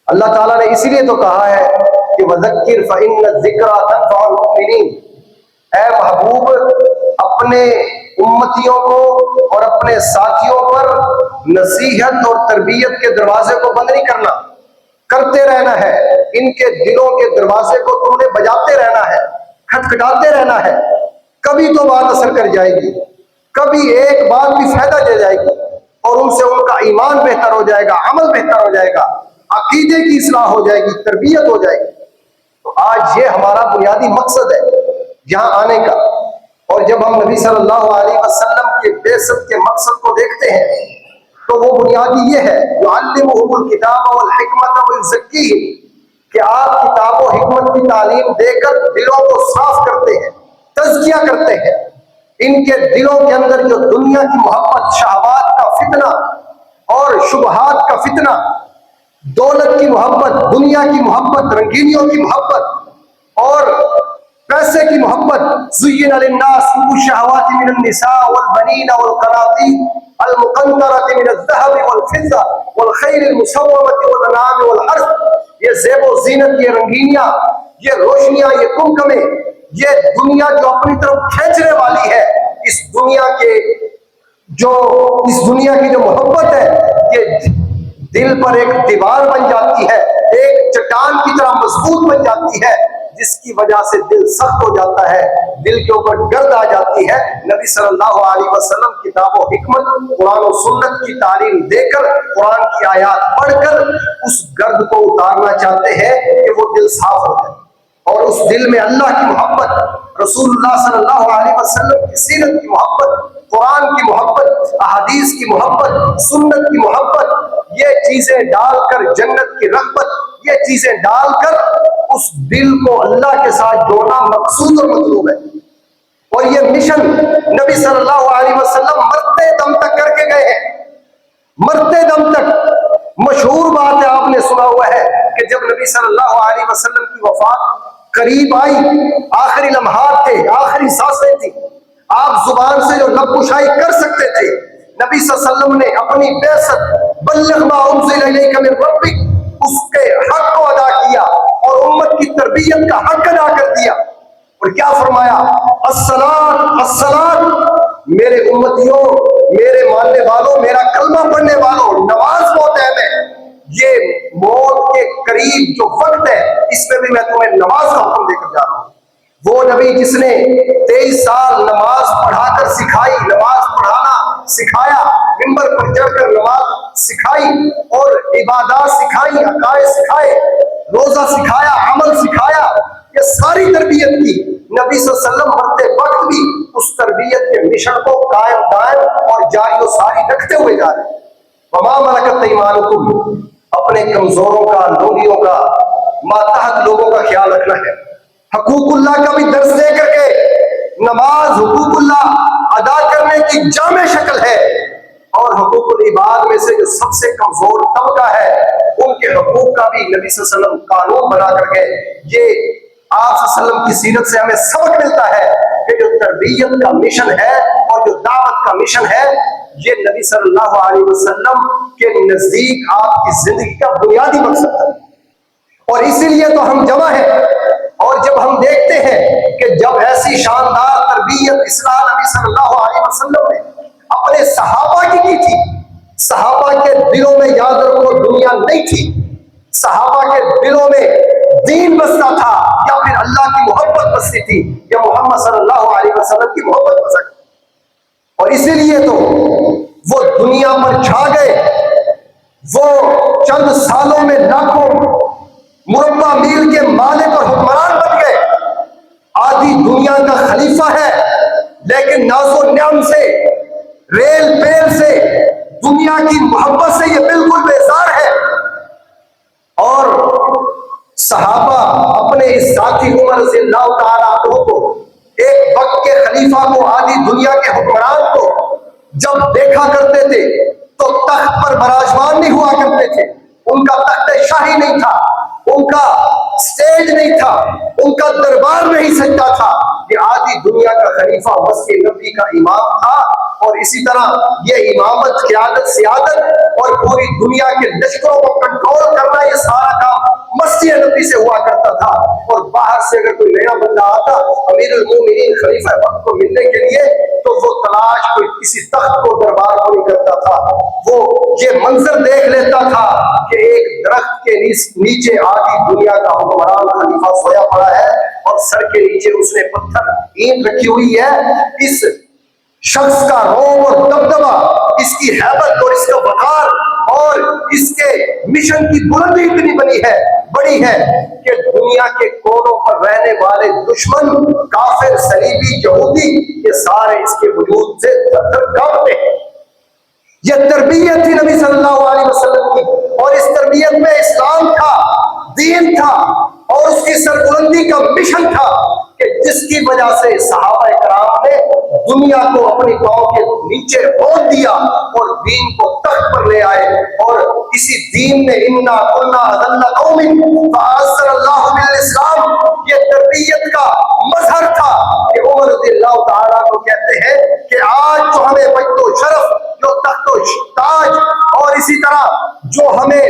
اللہ تعالیٰ نے اسی لیے تو کہا ہے کہ وَذَكِّرْ فَإِنَّ الذِّكْرَىٰ تَنفَعُ الْمُؤْمِنِينَ، اے محبوب اپنے امتیوں کو اور اپنے ساتھیوں پر نصیحت اور تربیت کے دروازے کو بند نہیں کرنا، کرتے رہنا ہے۔ ان کے دلوں کے دروازے کو تم نے بجاتے رہنا ہے، کھٹکھٹاتے رہنا ہے۔ کبھی تو بات اثر کر جائے گی، کبھی ایک بات بھی فائدہ دے جائے گی، اور ان سے ان کا ایمان بہتر ہو جائے گا، عمل بہتر ہو جائے گا، عقیدے کی اصلاح ہو جائے گی، تربیت ہو جائے گی۔ تو آج یہ ہمارا بنیادی مقصد ہے یہاں آنے کا۔ اور جب ہم نبی صلی اللہ علیہ وسلم کے بعثت کے مقصد کو دیکھتے ہیں تو وہ بنیادی یہ ہے يعلمهم الكتاب والحکمت ويزکیہم، کہ آپ کتاب و حکمت کی تعلیم دے کر دلوں کو صاف کرتے ہیں، تزکیہ کرتے ہیں۔ ان کے دلوں کے اندر جو دنیا کی محبت، شہوات کا فتنہ اور شبہات کا فتنہ، دولت کی محبت، دنیا کی محبت، رنگینیوں کی محبت اور پیسے کی محبت، زین للناس حب الشہوات من النساء والبنین والقناطیر المقنطرۃ من الذہب والفضہ والخیل المسومۃ والانعام والحرث، یہ زیب و زینت، یہ رنگینیاں، یہ روشنیاں، یہ کمکمے، یہ دنیا جو اپنی طرف کھینچنے والی ہے، اس دنیا کی جو محبت ہے، یہ دل پر ایک دیوار بن جاتی ہے، ایک چٹان کی طرح مضبوط بن جاتی ہے، جس کی وجہ سے دل سخت ہو جاتا ہے، دل کے اوپر گرد آ جاتی ہے۔ نبی صلی اللہ علیہ وسلم کتاب و حکمت، قرآن و سنت کی تعلیم دے کر، قرآن کی آیات پڑھ کر اس گرد کو اتارنا چاہتے ہیں کہ وہ دل صاف ہو جائے، اور اس دل میں اللہ کی محبت، رسول اللہ صلی اللہ علیہ وسلم کی سیرت کی محبت، قرآن کی محبت، احادیث کی محبت، سنت کی محبت، یہ چیزیں ڈال کر، جنت کی رغبت، یہ چیزیں ڈال کر اس دل کو اللہ کے ساتھ جوڑنا مقصود اور مطلوب ہے۔ اور یہ مشن نبی صلی اللہ علیہ وسلم مرتے دم تک کر کے گئے ہیں، مرتے دم تک۔ مشہور بات ہے، آپ نے سنا ہوا ہے کہ جب نبی صلی اللہ علیہ وسلم کی وفات قریب آئی، آخری لمحات تھے، آخری سانسیں تھی، آپ زبان سے جو لب کشائی کر سکتے تھے، نبی صلی اللہ علیہ وسلم نے اپنی بعثت بلغ ما انزل الیک من ربک، اس کے حق کو ادا کیا اور امت کی تربیت کا حق ادا کر دیا۔ اور کیا فرمایا؟ الصلاۃ الصلاۃ، میرے امتیوں، میرے ماننے والوں، میرا کلمہ پڑھنے والوں، نماز بہت اہم ہے۔ یہ موت کے قریب جو وقت ہے، اس میں بھی میں تمہیں نماز کا حکم دے کر جا رہا ہوں۔ وہ نبی جس نے 23 سال نماز پڑھا کر سکھائی، نماز پڑھانا سکھایا، منبر پر چڑھ کر نماز سکھائی اور عبادات سکھائی، عقائد سکھائے، روزہ سکھایا، عمل سکھایا، یہ ساری تربیت کی نبی صلی اللہ علیہ وسلم مرتے وقت بھی اس تربیت کے مشن کو قائم دائم اور جاری و ساری رکھتے ہوئے جا رہے ہیں۔ وما ملکت ایمانکم، اپنے کمزوروں کا، لونڈیوں کا، ماتحت لوگوں کا خیال رکھنا ہے۔ حقوق اللہ کا بھی درس دے کر کے، نماز حقوق اللہ ادا کرنے کی جامع شکل ہے، اور حقوق العباد میں سے جو سب سے کمزور طبقہ ہے، ان کے حقوق کا بھی نبی صلی اللہ علیہ وسلم قانون بنا کر کے، یہ آپ صلی اللہ علیہ وسلم کی سیرت سے ہمیں سبق ملتا ہے کہ جو تربیت کا مشن ہے اور جو دعوت کا مشن ہے، یہ نبی صلی اللہ علیہ وسلم کے نزدیک آپ کی زندگی کا بنیادی مقصد ہے۔ اور اسی لیے تو ہم جمع ہیں۔ اور جب ہم دیکھتے ہیں کہ جب ایسی شاندار تربیت اصلاح نبی صلی اللہ علیہ وسلم نے اپنے صحابہ کی تھی، صحابہ کے دلوں میں یاد رکھو دنیا نہیں تھی، صحابہ کے دلوں میں دین بستا تھا، یا پھر اللہ کی محبت بستی تھی، یا محمد صلی اللہ علیہ وسلم کی محبت بستی تھی۔ اور اسی لیے تو وہ دنیا پر چھا گئے، وہ چند سالوں میں لاکھوں مربع میل کے مالک اور حکمران بن گئے، آدھی دنیا کا خلیفہ ہے، لیکن ناز و نعم سے، ریل پیل سے، دنیا کی محبت سے یہ بالکل بیزار ہے۔ اور صحابہ اپنے اس ذاتی عمر رضی اللہ تعالیٰ عنہ کو، ایک وقت کے خلیفہ کو، آدھی دنیا کے حکمران کو جب دیکھا کرتے تھے تو تخت پر براجمان نہیں ہوا کرتے تھے، ان کا تخت شاہی نہیں تھا، ان کا سٹیج نہیں تھا، ان کا دربار نہیں سجتا تھا۔ یہ آدھی دنیا کا خلیفہ مسجد نبی کا امام تھا، اور اسی طرح یہ امامت، قیادت، سیادت اور پوری دنیا کے لشکروں کو کنٹرول کرنا، یہ سارا वही नबी से हुआ करता था। और बाहर से अगर कोई नया बंदा आता अमीरुल मोमिनीन खलीफा वक्त को मिलने के लिए, तो वो तलाश कोई किसी तख्त को दरबार को नहीं करता था, वो ये मंजर देख लेता था कि एक दरख्त के नीचे आधी दुनिया का हुक्मरान खलीफा सोया पड़ा है और सर के नीचे उसने पत्थर ईंट रखी हुई है। इस शख्स का रौब और दबदबा, इसकी हैबत और इसका वकार और इसके मिशन की बुलंदी इतनी बड़ी है कि दुनिया के कोनों पर रहने वाले दुश्मन, काफिर, सलीबी, यहूदी, ये सारे इसके वजूद से थर-थर कांपते हैं। ये तरबियत थी नबी सल्लल्लाहु अलैहि वसल्लम की, और इस तरबियत में इस्लाम था, दीन था और उसकी सरबुलंदी का मिशन था कि जिसकी वजह से सहाबा कराम ने दुनिया को अपनी पांव के नीचे रोक दिया और दीन को तख्त पर ले आए। और इसी दीन में इन्ना कुन्ना अदल्ला कौमिन फअज़्ज़रल्लाहु बिल इस्लाम, ये तरबियत का मजहर था कि उमर रज़ियल्लाहु तआला को कहते हैं कि आज जो हमें वजदो शरफ, जो तख्तो ताज, और इसी तरह जो हमें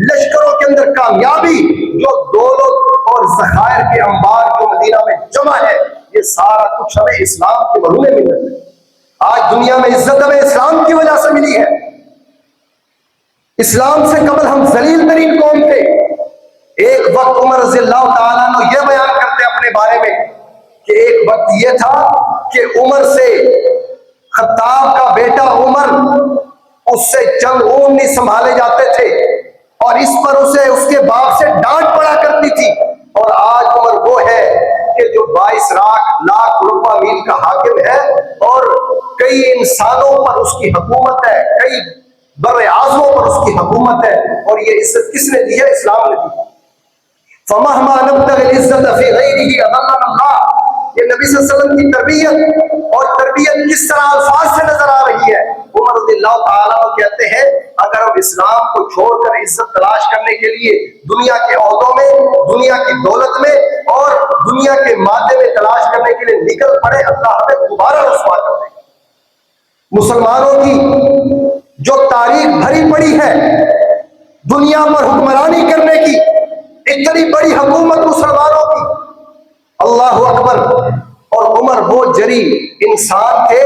लश्करों के अंदर कामयाबी, जो दौलत और ज़खायर के अंबार जो मदीना में जमा है, ये सारा कुछ हमें इस्लाम के वजह से मिला है। आज दुनिया में इज्जत हमें इस्लाम की वजह से मिली है। इस्लाम से कबल हम जलील तरीन कौम थे। एक वक्त उमर रज़ियल्लाहु ताला अन्हु ये बयान करते अपने बारे में कि एक वक्त ये था कि उमर से, खत्ताब का बेटा उमर, उससे चंद ऊन नहीं संभाले जाते थे और इस पर उसे उसके बाप से डांट पड़ा करती थी। और आज उमर वो है कि जो 22 लाख रुपया मील का हाकिम है और कई इंसानों पर उसकी हुकूमत है, कई बर्रे आज़मों पर उसकी हुकूमत है। और ये इज्जत किसने दी है? इस्लाम ने दी। फमहमा नब्तगिल इज्जत फी गैरिही अदल्लना अल्लाह, ये नबी सल्लल्लाहु अलैहि वसल्लम की तरबियत, और तरबियत किस तरह अल्फाज से नजर आ रही है। उमर रज़ियल्लाहु ताला अन्हु कहते हैं, अगर हम इस्लाम को छोड़कर इज्जत तलाश करने के लिए दुनिया के ओहदों में, दुनिया की दौलत में और दुनिया के मादे में तलाश करने के लिए निकल पड़े, अल्लाह हमें दोबारा रसवा कर देगा। मुसलमानों की जो तारीख भरी पड़ी है दुनिया पर हुक्मरानी करने की, इतनी बड़ी हुकूमत मुसलमानों की, अल्लाह अकबर। और उमर वो जरी इंसान थे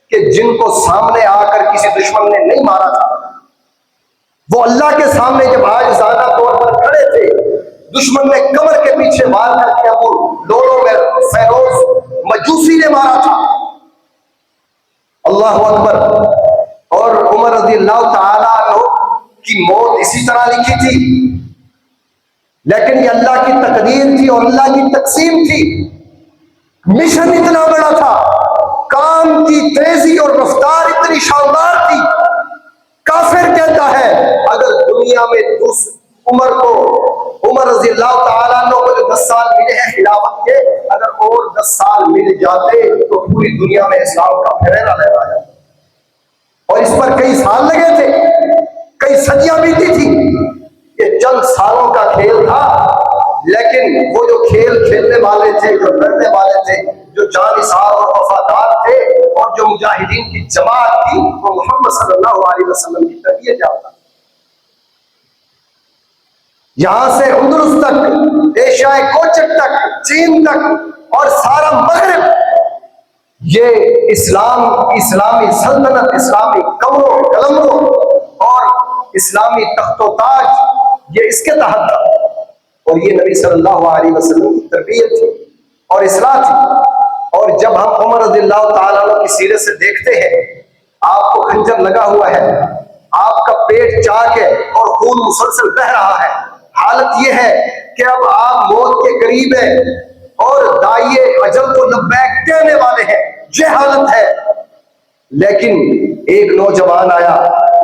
कि जिनको सामने आकर किसी दुश्मन ने नहीं मारा था। वो अल्लाह के सामने जब आजिज़ाना तौर पर खड़े थे, दुश्मन ने कमर के पीछे मार करके अबू लोलो में फैरोज मजूसी ने मारा था। अल्लाह अकबर। और उमर रज़ियल्लाहु ताला अन्हु की मौत इसी तरह लिखी थी, लेकिन ये अल्लाह की तकदीर थी और अल्लाह की तकसीम थी। मिशन इतना बड़ा था, काम की तेजी और रफ्तार इतनी शानदार थी। काफिर कहता है अगर दुनिया में उमर रज़ियल्लाहु ताला अन्हु को जो 10 साल मिले हैं खिलाफत के, अगर और 10 साल मिल जाते तो पूरी दुनिया में इस्लाम का फहराना लहरा जाता। और इस पर कई साल लगे थे, कई सदियां बीती थी। ये चंद सालों का खेल था, लेकिन वो जो खेल खेलने वाले थे, जो लड़ने वाले थे, जो जानिसार और वफादार थे, और जो मुजाहिदीन की जमात थी, वो मोहम्मद सल्लल्लाहु अलैहि वसल्लम की तरबियत याफ्ता। यहां से अंदरुस तक, एशियाई कोचक तक, चीन तक और सारा मगरिब, ये इस्लामी सल्तनत, इस्लामी कमरों कलमरों और इस्लामी तख्तो ताज, ये इसके तहत था। और ये नबी सल्लल्लाहु अलैहि वसल्लम की तरबियत थी और इस्लाह थी। और जब हम उमर रज़ियल्लाहु ताला अन्हु की सीरत से देखते हैं, आपको खंजर लगा हुआ है, आपका पेट चाक है और खून मुसलसल बह रहा है, हालत ये है कि अब आप मौत के करीब हैं और दाइए अजल को लब्बैक कहने वाले हैं, ये हालत है। लेकिन एक नौजवान आया,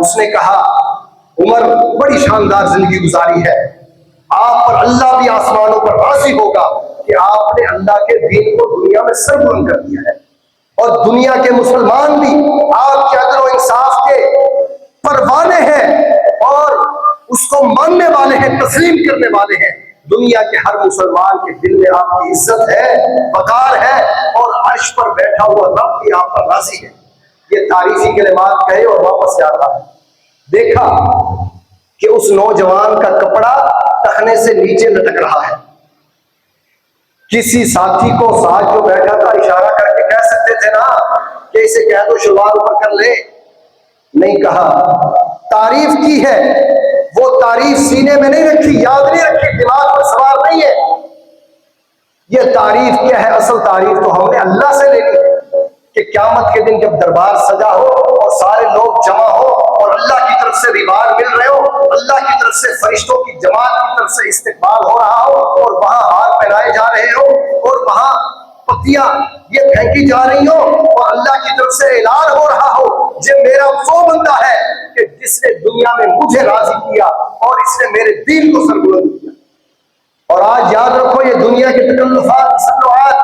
उसने कहा उमर बड़ी शानदार जिंदगी गुजारी है, आप पर अल्लाह भी आसमानों पर राज़ी होगा कि आपने अल्लाह के दीन को दुनिया में सरबुलंद कर दिया है और दुनिया के मुसलमान भी आपके अदल और इंसाफ के परवाने हैं और उसको मानने वाले हैं, तस्लीम करने वाले हैं। दुनिया के हर मुसलमान के दिल में आपकी इज्जत है, वकार है और अर्श पर बैठा हुआ रब भी आप पर राज़ी है। ये तारीफी कलिमात कहे और वापस आ रहा है। देखा कि उस नौजवान का कपड़ा टखने से नीचे लटक रहा है। किसी साथी को साथ जो बैठा था इशारा करके कह सकते थे ना कि इसे कह दो शलवार ऊपर कर ले, नहीं कहा। तारीफ की है, वो तारीफ सीने में नहीं रखी, याद नहीं रखी, दिमाग पर सवार नहीं है। ये तारीफ क्या है? असल तारीफ तो हमने अल्लाह से लेनी है कि क़यामत के दिन जब दरबार सजा हो और सारे लोग जमा हो और अल्लाह की तरफ से रिवार्ड मिल रहे हो, अल्लाह की तरफ से फरिश्तों की जमात की तरफ से इस्तकबाल हो रहा हो और वहां हार पहनाए जा रहे हो और वहां पत्तियां ये फेंकी जा रही हो और अल्लाह की तरफ से ऐलान हो रहा हो ये मेरा वो बंदा है कि जिसने दुनिया में मुझे राजी किया और इसने मेरे दीन को सरबुलंद किया। और आज याद रखो, ये दुनिया के तकल्लुफात, तसल्लुआत,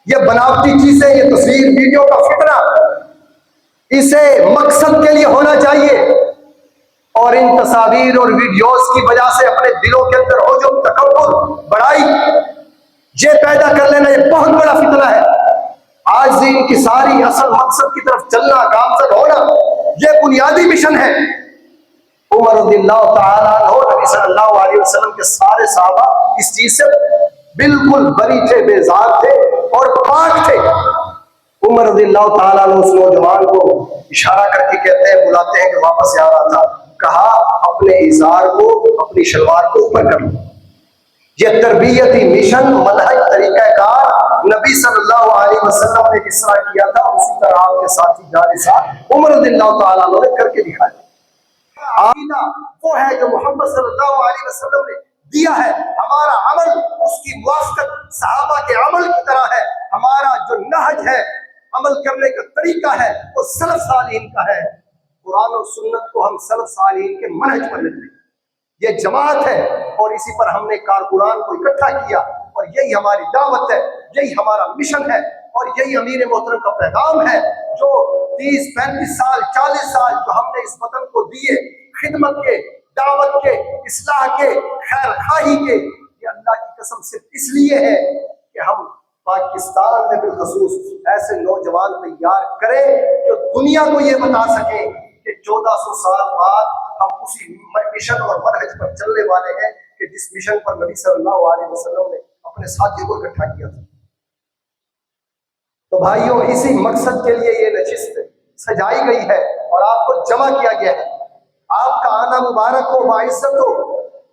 ये बनावटी चीजें, ये तस्वीर वीडियो का फितना, इसे मकसद के लिए होना चाहिए। और इन तस्वीर और वीडियोस की वजह से अपने दिलों के अंदर हो जो तकब्बुर, बड़ाई, ये पैदा कर लेना, ये बहुत बड़ा फितना है। आज दीन की सारी असल मकसद की तरफ चलना, गामजन होना, ये बुनियादी मिशन है। उमर रज़ियल्लाहु ताला अन्हु, नबी सल्लल्लाहु अलैहि वसल्लम के सारे सहाबा इस चीज से बिल्कुल बरी थे, बेजार थे और पाक थे। उमर रज़ियल्लाहु ताला अन्हु उस नौजवान को इशारा करके कहते हैं, बुलाते हैं कि वापस आ रहा था, कहा अपने इज़ार को, अपनी शलवार को ऊपर कर लो। ये तरबियती मिशन, मनहज, तरीक़ाकार नबी सल्लल्लाहु अलैहि वसल्लम ने किस तरह किया था, उसी तरह आपके साथी जाने साथ उमर रज़ियल्लाहु ताला अन्हु ने करके दिखाया। आईना वो है जो मोहम्मद सल्लल्लाहु अलैहि वसल्लम ने दिया है। हमारा अमल उसकी मुवाफ़क़त सहाबा के अमल की तरह है। हमारा जो नहज है, अमल करने का तरीका है, वो सलफ़ सालिहीन का है। कुरान और सुन्नत को हम सलफ़ सालिहीन के मनहज पर लेते हैं। ये जमात है और इसी पर हमने कारकुरान को इकट्ठा किया और यही हमारी दावत है, यही हमारा मिशन है और यही अमीर मोहतरम का पैगाम है जो 30, 35 साल, 40 साल जो हमने इस वतन को दिए, खिदमत के, दावत के, इस्लाह के, खैर खाही के, ये अल्लाह की कसम सिर्फ इसलिए है कि हम पाकिस्तान में बिलखसूस ऐसे नौजवान तैयार करें जो दुनिया को ये बता सकें कि 1400 साल बाद हम उसी मिशन और मनहज पर चलने वाले हैं कि जिस मिशन पर नबी सल्लल्लाहु अलैहि वसल्लम ने अपने साथियों को इकट्ठा किया था। तो भाइयों, इसी मकसद के लिए ये नशिस्त सजाई गई है और आपको जमा किया गया है। आपका आना मुबारक हो, बाइज्जत हो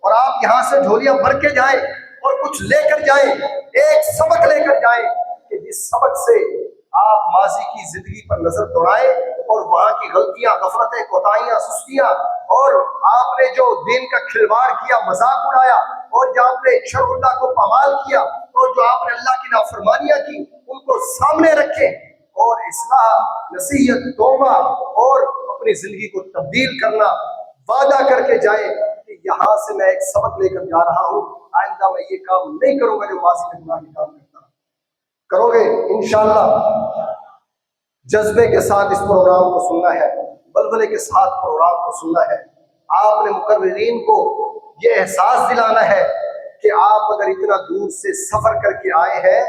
और आप यहाँ से झोलियां भर के जाएं और कुछ लेकर जाएं, एक सबक लेकर जाएं कि जिस सबक से आप माजी की जिंदगी पर नजर दौड़ाएं और वहां की गलतियां, गफलतें, कोताहियां, सुस्तियां और आपने जो दिन का खिलवाड़ किया, मजाक उड़ाया और जो आपने शर्अल्लाह को पामाल किया और जो आपने अल्लाह की नाफरमानियां की, उनको सामने रखें और इस्लाह, नसीहत, तौबा और अपनी जिंदगी को तब्दील करना वादा करके जाए कि यहाँ से मैं एक सबक लेकर जा रहा हूँ, आइंदा मैं ये काम नहीं करूंगा जो माजी में गुनाह के काम करता। करोगे इंशाअल्लाह। जज्बे के साथ इस प्रोग्राम को सुनना है, बलबले के साथ प्रोग्राम को सुनना है। आपने मुकर्रिरीन को ये एहसास दिलाना है कि आप अगर इतना दूर से सफर करके आए हैं,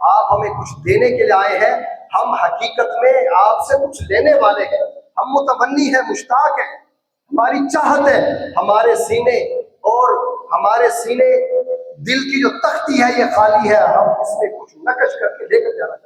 आप हमें कुछ देने के लिए आए हैं, हम हकीकत में आपसे कुछ लेने वाले हैं। हम मुतमन्नी है, मुश्ताक है, हमारी चाहत है, हमारे सीने दिल की जो तख्ती है ये खाली है, हम इसमें कुछ नकश करके लेकर जाना चाहते हैं।